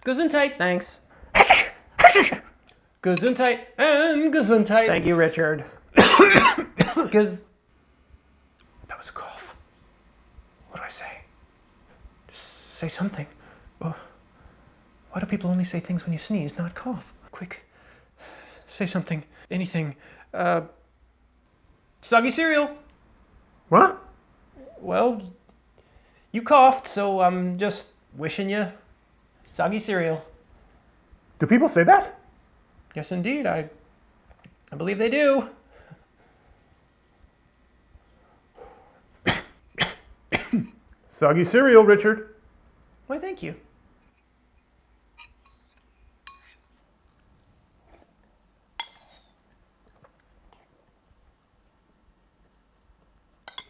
Gesundheit. Thanks. Gesundheit and Gesundheit. Thank you, Richard. That was a cough. What do I say? Just say something. Oh, why do people only say things when you sneeze, not cough? Quick. Say something. Anything. Soggy cereal. What? Well, you coughed, so I'm just wishing you soggy cereal. Do people say that? Yes, indeed. I believe they do. Soggy cereal, Richard. Why, thank you.